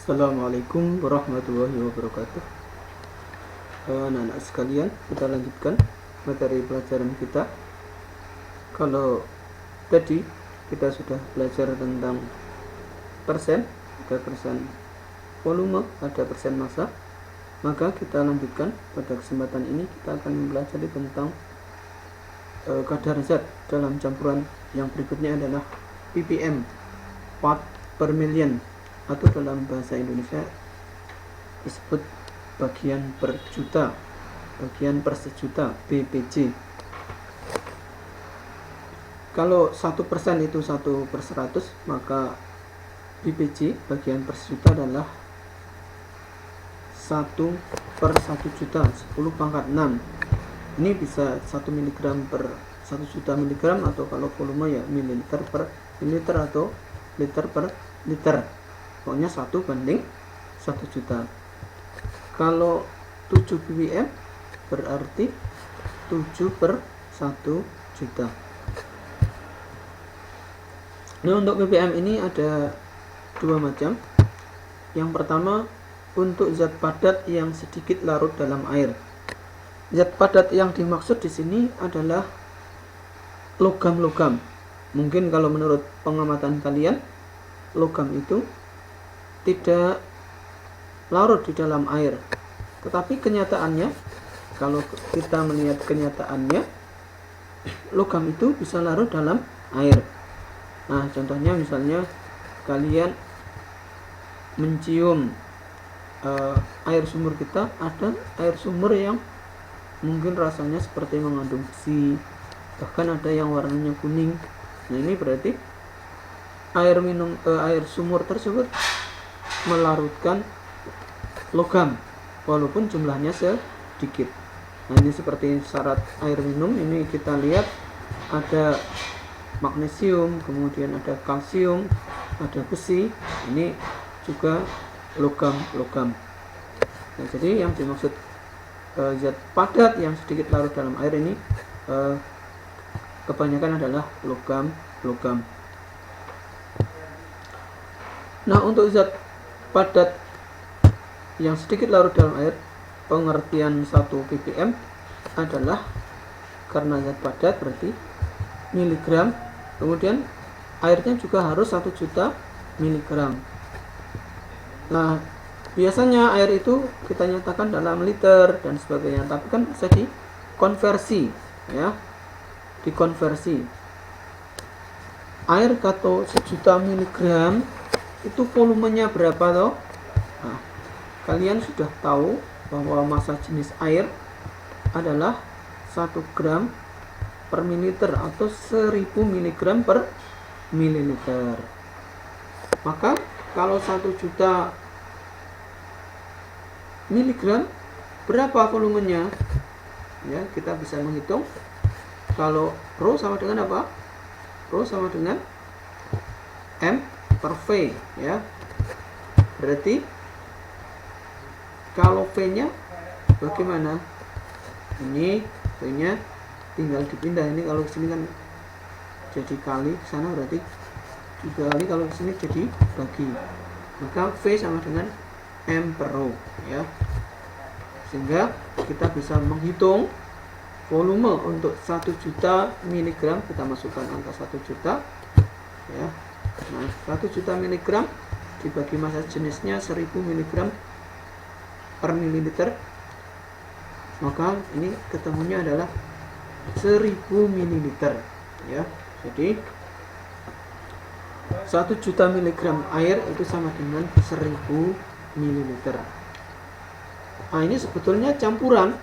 Assalamualaikum warahmatullahi wabarakatuh. Anak-anak sekalian, kita lanjutkan materi pelajaran kita. Kalau tadi kita sudah belajar tentang persen, ada persen volume, ada persen massa, maka kita lanjutkan pada kesempatan ini. Kita akan mempelajari tentang kadar zat dalam campuran. Yang berikutnya adalah ppm, part per million, atau dalam bahasa Indonesia disebut bagian per juta, bagian per sejuta, BPJ. Kalau 1% itu 1/100, maka BPJ, bagian per sejuta, adalah 1/1 juta, 10 pangkat 6. Ini bisa 1 mg per 1 juta miligram, atau kalau volume ya mililiter per mililiter atau liter per liter. Pokoknya 1/1 juta. Kalau 7 ppm berarti 7/1 juta. Nah, untuk ppm ini ada dua macam. Yang pertama, untuk zat padat yang sedikit larut dalam air. Zat padat yang dimaksud di sini adalah logam-logam. Mungkin kalau menurut pengamatan kalian, logam itu tidak larut di dalam air, tetapi kenyataannya, kalau kita melihat kenyataannya, logam itu bisa larut dalam air. Nah, contohnya misalnya kalian mencium air sumur kita, ada air sumur yang mungkin rasanya seperti mengandung besi, bahkan ada yang warnanya kuning. Nah, ini berarti air sumur tersebut melarutkan logam walaupun jumlahnya sedikit. Nah, ini seperti syarat air minum. Ini kita lihat ada magnesium, kemudian ada kalsium, ada besi. Ini juga logam-logam. Nah, jadi yang dimaksud zat padat yang sedikit larut dalam air ini kebanyakan adalah logam-logam. Nah, untuk zat padat yang sedikit larut dalam air, pengertian 1 ppm adalah, karena zat padat berarti miligram, kemudian airnya juga harus 1 juta miligram. Nah, biasanya air itu kita nyatakan dalam liter dan sebagainya, tapi kan bisa dikonversi, ya, dikonversi. Air kata 1 juta miligram itu volumenya berapa toh? Nah, kalian sudah tahu bahwa massa jenis air adalah 1 gram per mililiter atau 1000 mg per mililiter. Maka kalau 1 juta miligram, berapa volumenya? Ya, kita bisa menghitung. Kalau Rho sama dengan apa? Rho sama dengan M per V, ya. Berarti kalau V-nya bagaimana? Ini V-nya tinggal dipindah. Ini kalau sini kan jadi kali, ke sana berarti 3 kali, kalau sini jadi bagi. Maka V sama dengan M per Rho, ya. Sehingga kita bisa menghitung volume untuk 1 juta miligram. Kita masukkan angka 1 juta, ya. Nah, 1 juta miligram dibagi massa jenisnya 1000 mg per mililiter, maka ini ketemunya adalah 1000 ml, ya. Jadi 1 juta miligram air itu sama dengan 1000 ml. Nah, ini sebetulnya campuran,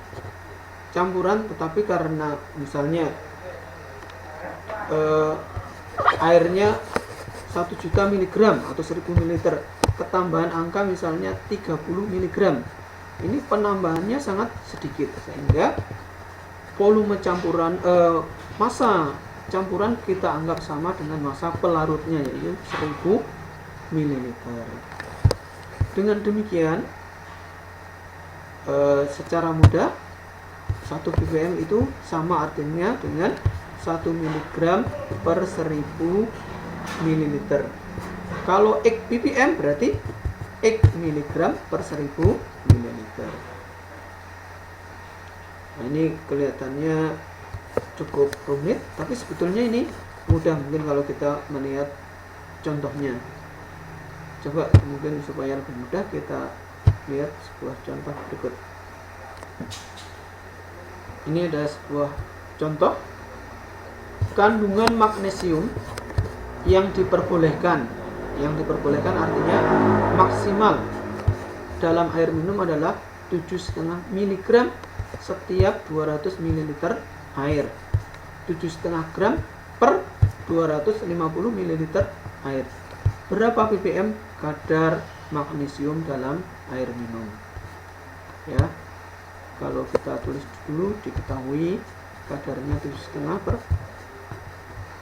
tetapi karena misalnya airnya 1 juta miligram atau 1000 ml, ketambahan angka misalnya 30 mg, ini penambahannya sangat sedikit, sehingga volume campuran, massa campuran kita anggap sama dengan massa pelarutnya, yaitu 1000 ml. Dengan demikian, secara mudah 1 ppm itu sama artinya dengan 1 mg per 1000 ml. Kalau X ppm berarti X miligram per 1000 ml. Nah, ini kelihatannya cukup rumit, tapi sebetulnya ini mudah mungkin kalau kita melihat contohnya. Coba mungkin supaya lebih mudah kita lihat sebuah contoh berikut. Ini ada sebuah contoh kandungan magnesium yang diperbolehkan. Yang diperbolehkan artinya maksimal dalam air minum adalah 7,5 mg setiap 200 ml air. 7,5 gram per 250 ml air. Berapa ppm kadar magnesium dalam air minum? Ya, kalau kita tulis dulu, diketahui kadarnya 7,5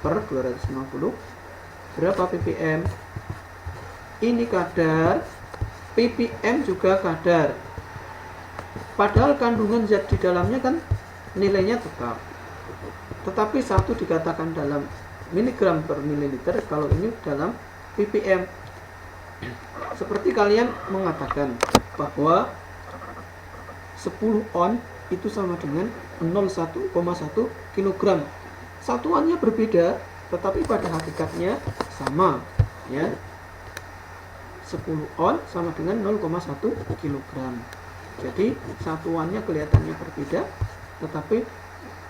per 250. Berapa ppm? Ini kadar, ppm juga kadar. Padahal kandungan zat di dalamnya kan nilainya tetap. Tetapi satu dikatakan dalam miligram per mililiter, kalau ini dalam ppm. Seperti kalian mengatakan bahwa 10 on itu sama dengan 0,1,1 kg. Satuannya berbeda, tetapi pada hakikatnya sama, ya. 10 on sama dengan 0,1 kg. Jadi satuannya kelihatannya berbeda, tetapi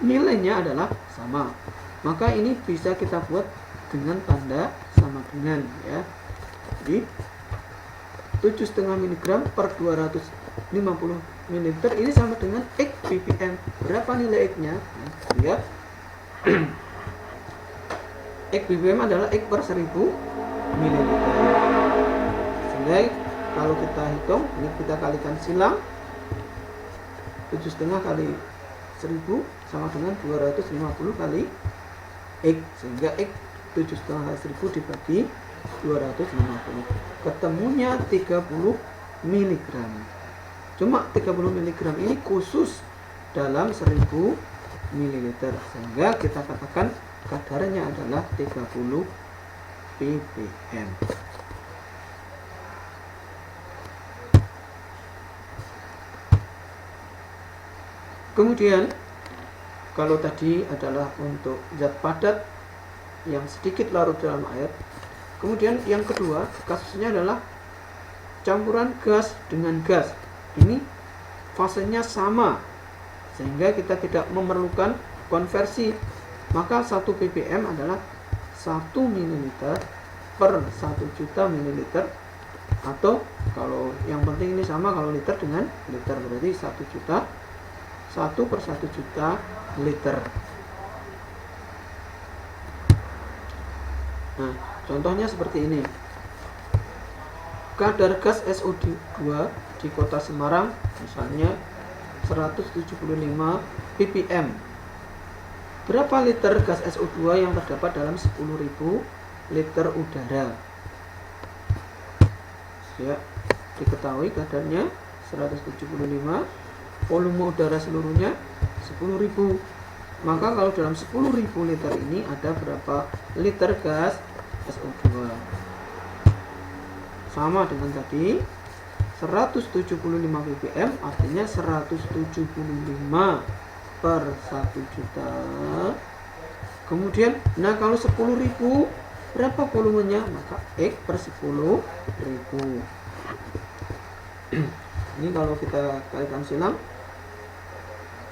nilainya adalah sama. Maka ini bisa kita buat dengan tanda sama dengan, ya. Jadi 7,5 mg per 250 ml ini sama dengan X ppm. Berapa nilai X-nya? Nah, lihat. X ppm adalah X per 1000 ml. Sehingga kalau kita hitung, ini kita kalikan silang, 7,5 kali 1000 sama dengan 250 kali X, sehingga X 7,5 kali 1000 dibagi 250, ketemunya 30 mg. Cuma 30 mg ini khusus dalam 1000 ml, sehingga kita katakan kadarnya adalah 30 ppm. Kemudian kalau tadi adalah untuk zat padat yang sedikit larut dalam air, kemudian yang kedua kasusnya adalah campuran gas dengan gas. Ini fasenya sama, sehingga kita tidak memerlukan konversi. Maka 1 ppm adalah 1 ml per 1 juta ml, atau kalau yang penting ini sama, kalau liter dengan liter berarti 1 juta, 1 per 1 juta liter. Nah, contohnya seperti ini. Kadar gas SO2 di kota Semarang misalnya 175 ppm. Berapa liter gas SO2 yang terdapat dalam 10.000 liter udara? Ya, diketahui kadarnya 175, volume udara seluruhnya 10.000. Maka kalau dalam 10.000 liter ini ada berapa liter gas SO2? Sama dengan tadi, 175 ppm artinya 175 per 1 juta. Kemudian, nah kalau 10.000 berapa volumenya? Maka X per 10.000. Ini kalau kita kalikan silang,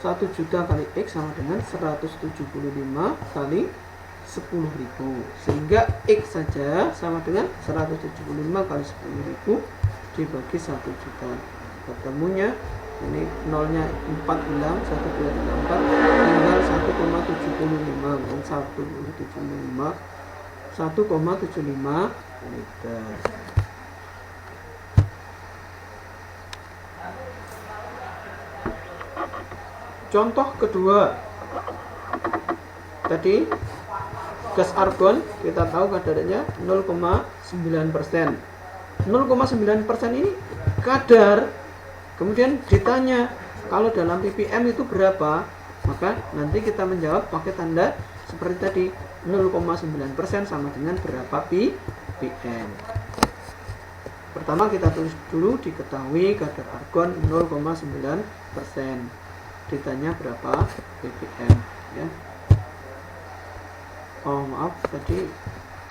1 juta kali X sama dengan 175 kali 10.000, sehingga X saja sama dengan 175 kali 10.000 dibagi 1 juta. Ketemunya ini nolnya 4 hilang, 1, 2, 3, 4, tinggal 1,75, 1,75 liter. Contoh kedua, tadi gas argon kita tahu kadarnya 0,9%. 0,9% ini kadar. Kemudian ditanya kalau dalam ppm itu berapa, maka nanti kita menjawab pakai tanda seperti tadi, 0,9% sama dengan berapa ppm. Pertama kita tulis dulu, diketahui kadar argon 0,9%. Ditanya berapa ppm ya. Oh maaf, tadi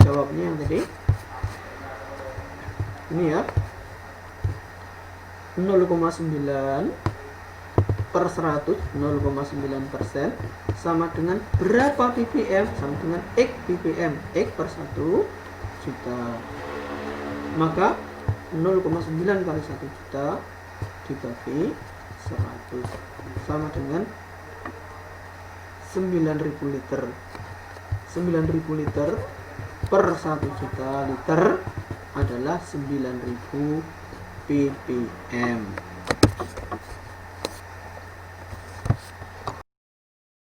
jawabnya yang tadi ini ya, 0,9 per 100, 0,9% sama dengan berapa ppm, sama dengan X ppm, X per 1 juta. Maka 0,9 kali 1 juta dibagi 100 sama dengan 9.000 liter. 9.000 liter per 1 juta liter adalah 9.000 ppm.